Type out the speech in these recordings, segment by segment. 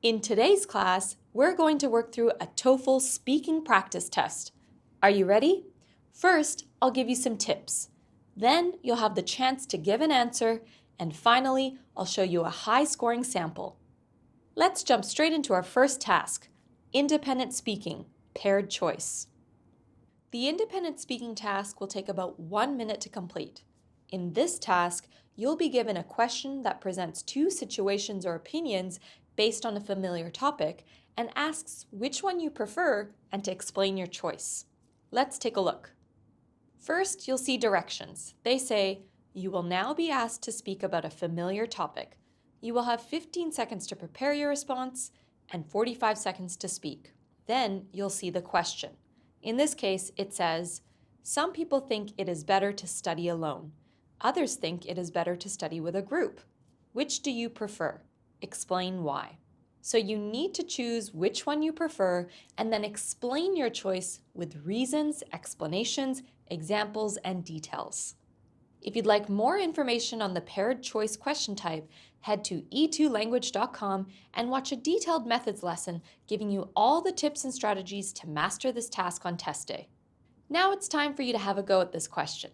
In today's class, we're going to work through a TOEFL speaking practice test. Are you ready? First, I'll give you some tips. Then you'll have the chance to give an answer, and finally, I'll show you a high-scoring sample. Let's jump straight into our first task, independent speaking, paired choice. The independent speaking task will take about 1 minute to complete. In this task, you'll be given a question that presents two situations or opinions based on a familiar topic and asks which one you prefer and to explain your choice. Let's take a look. First, you'll see directions. They say, you will now be asked to speak about a familiar topic. You will have 15 seconds to prepare your response and 45 seconds to speak. Then you'll see the question. In this case, it says, some people think it is better to study alone. Others think it is better to study with a group. Which do you prefer? Explain why. So you need to choose which one you prefer and then explain your choice with reasons, explanations, examples, and details. If you'd like more information on the paired choice question type, head to e2language.com and watch a detailed methods lesson giving you all the tips and strategies to master this task on test day. Now it's time for you to have a go at this question.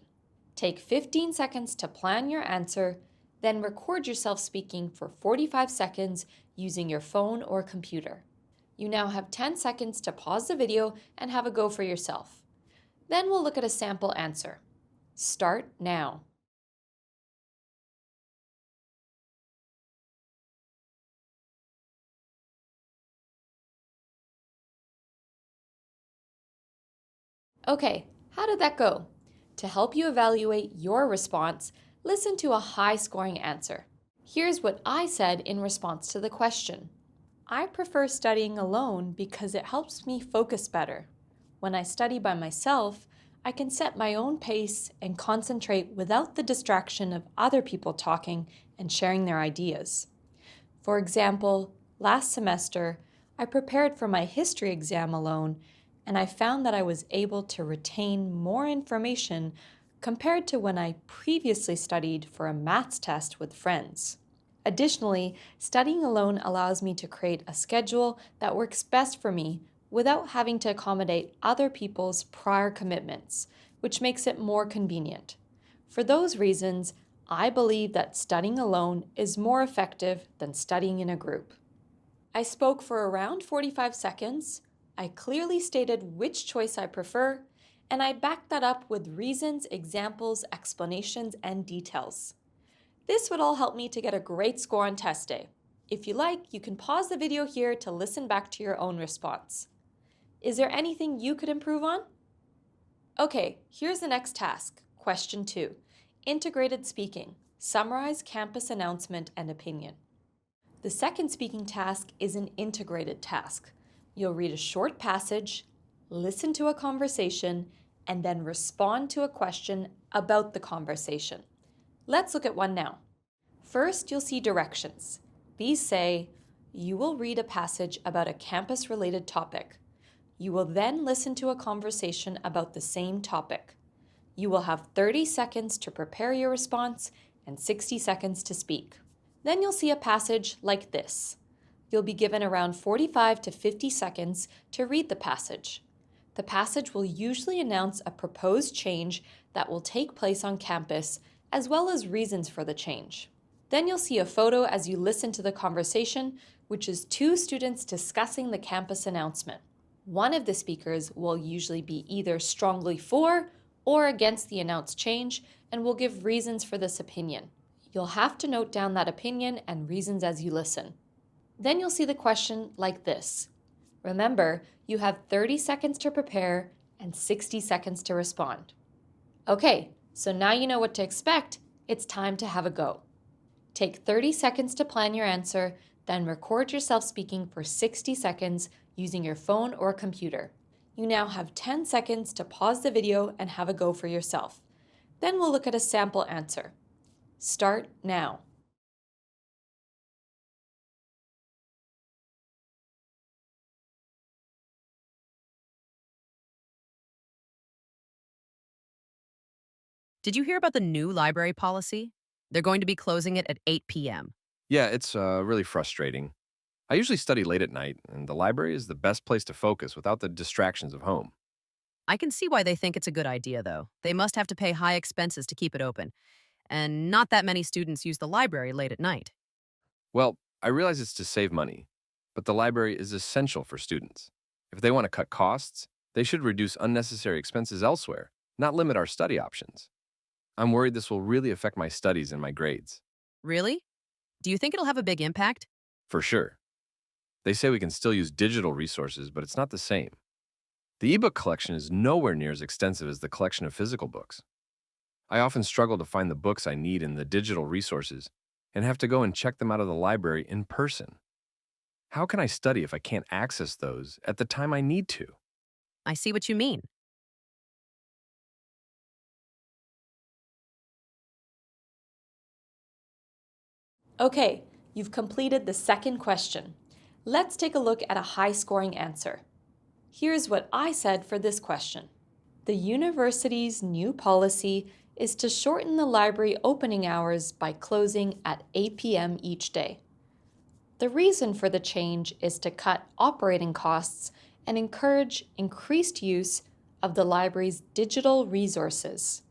Take 15 seconds to plan your answer, then record yourself speaking for 45 seconds using your phone or computer. You now have 10 seconds to pause the video and have a go for yourself. Then we'll look at a sample answer. Start now. Okay, how did that go? To help you evaluate your response, listen to a high-scoring answer. Here's what I said in response to the question. I prefer studying alone because it helps me focus better. When I study by myself, I can set my own pace and concentrate without the distraction of other people talking and sharing their ideas. For example, last semester, I prepared for my history exam alone, and I found that I was able to retain more information compared to when I previously studied for a maths test with friends. Additionally, studying alone allows me to create a schedule that works best for me without having to accommodate other people's prior commitments, which makes it more convenient. For those reasons, I believe that studying alone is more effective than studying in a group. I spoke for around 45 seconds, I clearly stated which choice I prefer, and I backed that up with reasons, examples, explanations, and details. This would all help me to get a great score on test day. If you like, you can pause the video here to listen back to your own response. Is there anything you could improve on? Okay, here's the next task, question 2. Integrated speaking. Summarize campus announcement and opinion. The second speaking task is an integrated task. You'll read a short passage, listen to a conversation, and then respond to a question about the conversation. Let's look at one now. First, you'll see directions. These say, you will read a passage about a campus-related topic. You will then listen to a conversation about the same topic. You will have 30 seconds to prepare your response and 60 seconds to speak. Then you'll see a passage like this. You'll be given around 45 to 50 seconds to read the passage. The passage will usually announce a proposed change that will take place on campus, as well as reasons for the change. Then you'll see a photo as you listen to the conversation, which is two students discussing the campus announcement. One of the speakers will usually be either strongly for or against the announced change and will give reasons for this opinion. You'll have to note down that opinion and reasons as you listen. Then you'll see the question like this. Remember, you have 30 seconds to prepare and 60 seconds to respond. Okay, so now you know what to expect. It's time to have a go. Take 30 seconds to plan your answer, then record yourself speaking for 60 seconds using your phone or computer. You now have 10 seconds to pause the video and have a go for yourself. Then we'll look at a sample answer. Start now. Did you hear about the new library policy? They're going to be closing it at 8 p.m. Yeah, it's really frustrating. I usually study late at night, and the library is the best place to focus without the distractions of home. I can see why they think it's a good idea, though. They must have to pay high expenses to keep it open, and not that many students use the library late at night. Well, I realize it's to save money, but the library is essential for students. If they want to cut costs, they should reduce unnecessary expenses elsewhere, not limit our study options. I'm worried this will really affect my studies and my grades. Really? Do you think it'll have a big impact? For sure. They say we can still use digital resources, but it's not the same. The ebook collection is nowhere near as extensive as the collection of physical books. I often struggle to find the books I need in the digital resources and have to go and check them out of the library in person. How can I study if I can't access those at the time I need to? I see what you mean. Okay, you've completed the second question. Let's take a look at a high-scoring answer. Here's what I said for this question. The university's new policy is to shorten the library opening hours by closing at 8 p.m. each day. The reason for the change is to cut operating costs and encourage increased use of the library's digital resources.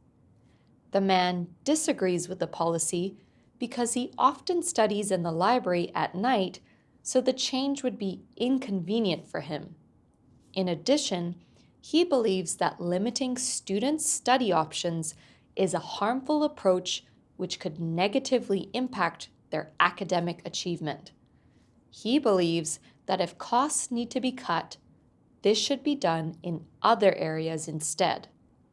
The man disagrees with the policy because he often studies in the library at night, so the change would be inconvenient for him. In addition, he believes that limiting students' study options is a harmful approach which could negatively impact their academic achievement. He believes that if costs need to be cut, this should be done in other areas instead.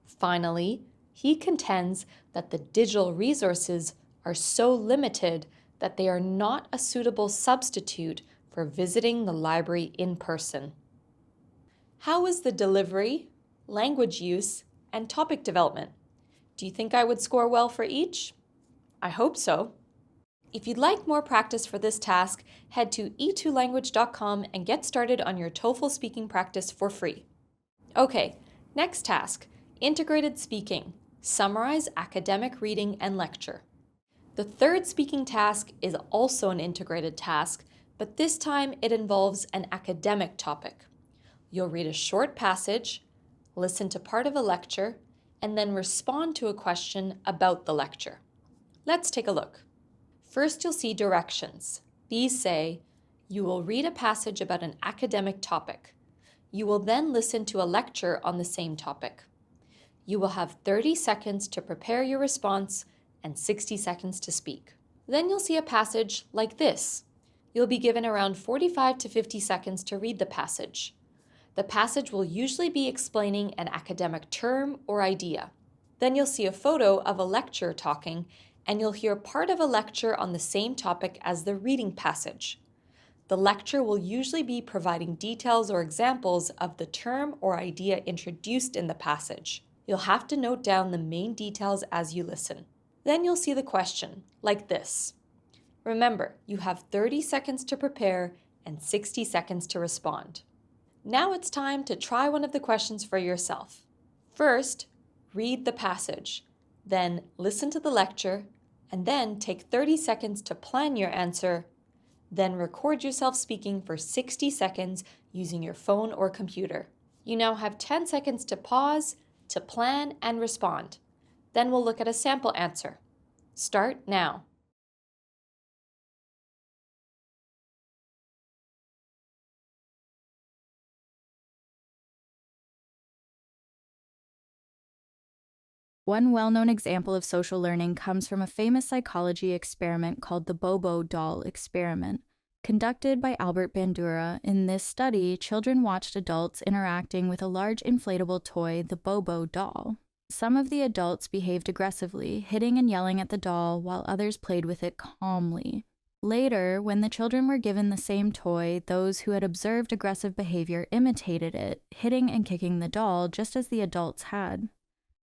Finally, he contends that the digital resources are so limited that they are not a suitable substitute for visiting the library in person. How was the delivery, language use, and topic development? Do you think I would score well for each? I hope so. If you'd like more practice for this task, head to e2language.com and get started on your TOEFL speaking practice for free. Okay, next task, integrated speaking. Summarize academic reading and lecture. The third speaking task is also an integrated task, but this time it involves an academic topic. You'll read a short passage, listen to part of a lecture, and then respond to a question about the lecture. Let's take a look. First, you'll see directions. These say, you will read a passage about an academic topic. You will then listen to a lecture on the same topic. You will have 30 seconds to prepare your response and 60 seconds to speak. Then you'll see a passage like this. You'll be given around 45 to 50 seconds to read the passage. The passage will usually be explaining an academic term or idea. Then you'll see a photo of a lecturer talking, and you'll hear part of a lecture on the same topic as the reading passage. The lecture will usually be providing details or examples of the term or idea introduced in the passage. You'll have to note down the main details as you listen. Then you'll see the question, like this. Remember, you have 30 seconds to prepare and 60 seconds to respond. Now it's time to try one of the questions for yourself. First, read the passage, then listen to the lecture, and then take 30 seconds to plan your answer, then record yourself speaking for 60 seconds using your phone or computer. You now have 10 seconds to pause, to plan, and respond. Then we'll look at a sample answer. Start now. One well-known example of social learning comes from a famous psychology experiment called the Bobo doll experiment. Conducted by Albert Bandura, in this study, children watched adults interacting with a large inflatable toy, the Bobo doll. Some of the adults behaved aggressively, hitting and yelling at the doll, while others played with it calmly. Later, when the children were given the same toy, those who had observed aggressive behavior imitated it, hitting and kicking the doll just as the adults had.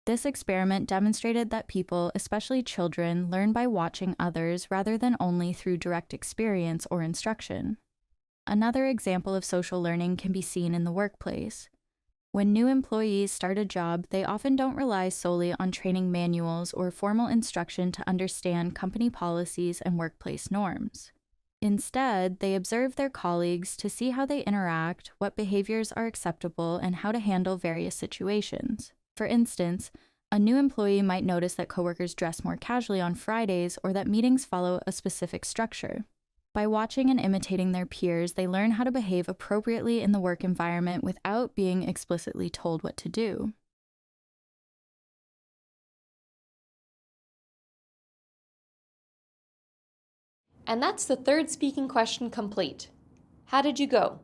This experiment demonstrated that people, especially children, learn by watching others rather than only through direct experience or instruction. Another example of social learning can be seen in the workplace. When new employees start a job, they often don't rely solely on training manuals or formal instruction to understand company policies and workplace norms. Instead, they observe their colleagues to see how they interact, what behaviors are acceptable, and how to handle various situations. For instance, a new employee might notice that coworkers dress more casually on Fridays or that meetings follow a specific structure. By watching and imitating their peers, they learn how to behave appropriately in the work environment without being explicitly told what to do. And that's the third speaking question complete. How did you go?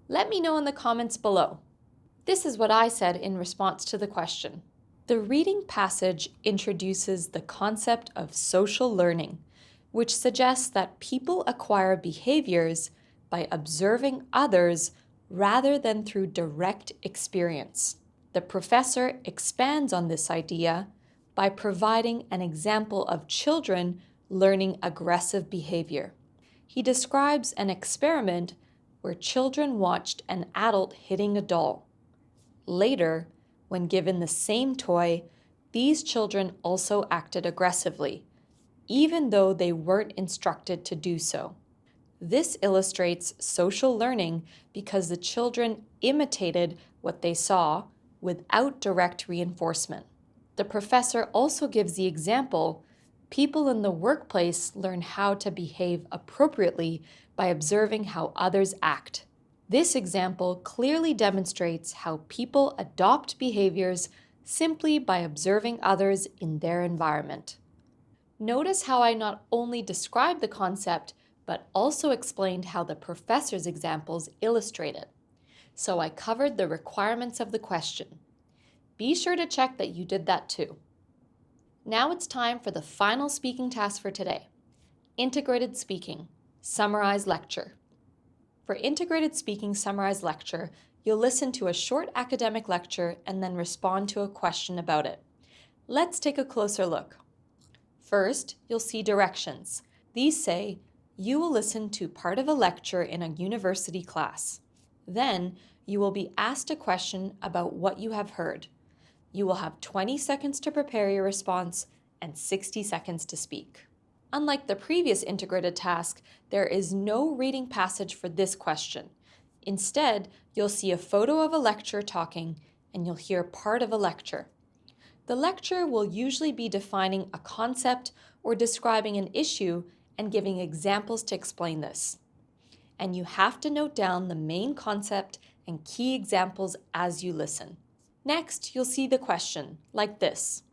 Let me know in the comments below. This is what I said in response to the question. The reading passage introduces the concept of social learning, which suggests that people acquire behaviors by observing others rather than through direct experience. The professor expands on this idea by providing an example of children learning aggressive behavior. He describes an experiment where children watched an adult hitting a doll. Later, when given the same toy, these children also acted aggressively, even though they weren't instructed to do so. This illustrates social learning because the children imitated what they saw without direct reinforcement. The professor also gives the example, people in the workplace learn how to behave appropriately by observing how others act. This example clearly demonstrates how people adopt behaviors simply by observing others in their environment. Notice how I not only described the concept, but also explained how the professor's examples illustrate it. So I covered the requirements of the question. Be sure to check that you did that too. Now it's time for the final speaking task for today. Integrated speaking, summarize lecture. For integrated speaking summarized lecture, you'll listen to a short academic lecture and then respond to a question about it. Let's take a closer look. First, you'll see directions. These say, you will listen to part of a lecture in a university class. Then, you will be asked a question about what you have heard. You will have 20 seconds to prepare your response and 60 seconds to speak. Unlike the previous integrated task, there is no reading passage for this question. Instead, you'll see a photo of a lecturer talking and you'll hear part of a lecture. The lecture will usually be defining a concept or describing an issue and giving examples to explain this. And you have to note down the main concept and key examples as you listen. Next, you'll see the question, like this.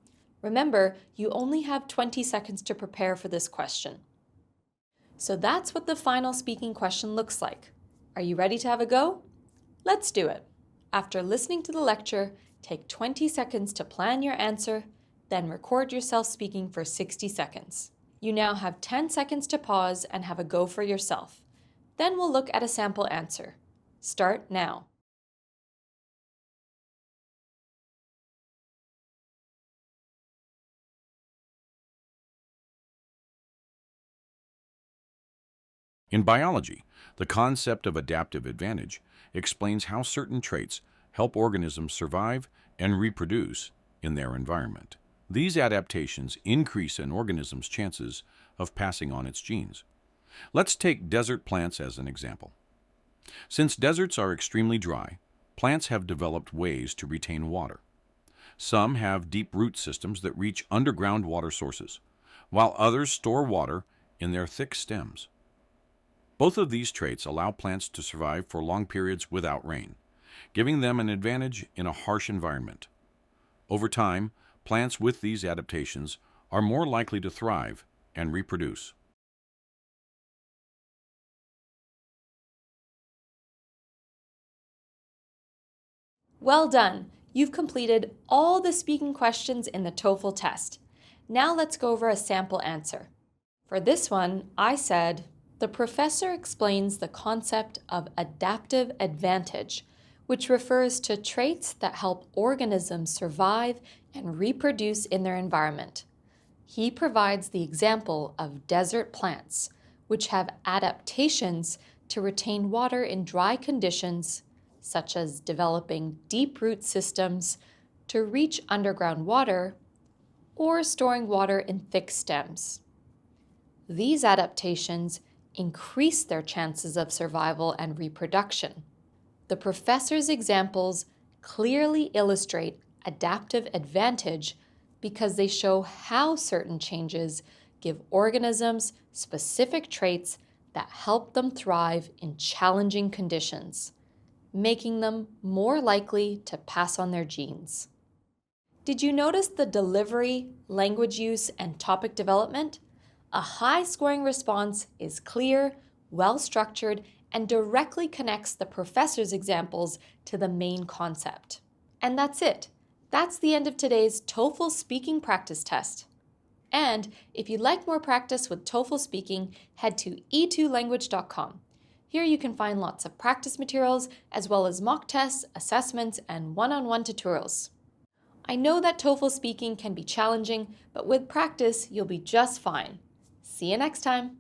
Remember, you only have 20 seconds to prepare for this question. So that's what the final speaking question looks like. Are you ready to have a go? Let's do it. After listening to the lecture, take 20 seconds to plan your answer, then record yourself speaking for 60 seconds. You now have 10 seconds to pause and have a go for yourself. Then we'll look at a sample answer. Start now. In biology, the concept of adaptive advantage explains how certain traits help organisms survive and reproduce in their environment. These adaptations increase an organism's chances of passing on its genes. Let's take desert plants as an example. Since deserts are extremely dry, plants have developed ways to retain water. Some have deep root systems that reach underground water sources, while others store water in their thick stems. Both of these traits allow plants to survive for long periods without rain, giving them an advantage in a harsh environment. Over time, plants with these adaptations are more likely to thrive and reproduce. Well done! You've completed all the speaking questions in the TOEFL test. Now let's go over a sample answer. For this one, I said, the professor explains the concept of adaptive advantage, which refers to traits that help organisms survive and reproduce in their environment. He provides the example of desert plants, which have adaptations to retain water in dry conditions, such as developing deep root systems to reach underground water or storing water in thick stems. These adaptations increase their chances of survival and reproduction. The professor's examples clearly illustrate adaptive advantage because they show how certain changes give organisms specific traits that help them thrive in challenging conditions, making them more likely to pass on their genes. Did you notice the delivery, language use, and topic development? A high-scoring response is clear, well-structured, and directly connects the professor's examples to the main concept. And that's it. That's the end of today's TOEFL Speaking Practice Test. And if you'd like more practice with TOEFL Speaking, head to e2language.com. Here you can find lots of practice materials, as well as mock tests, assessments, and one-on-one tutorials. I know that TOEFL Speaking can be challenging, but with practice, you'll be just fine. See you next time.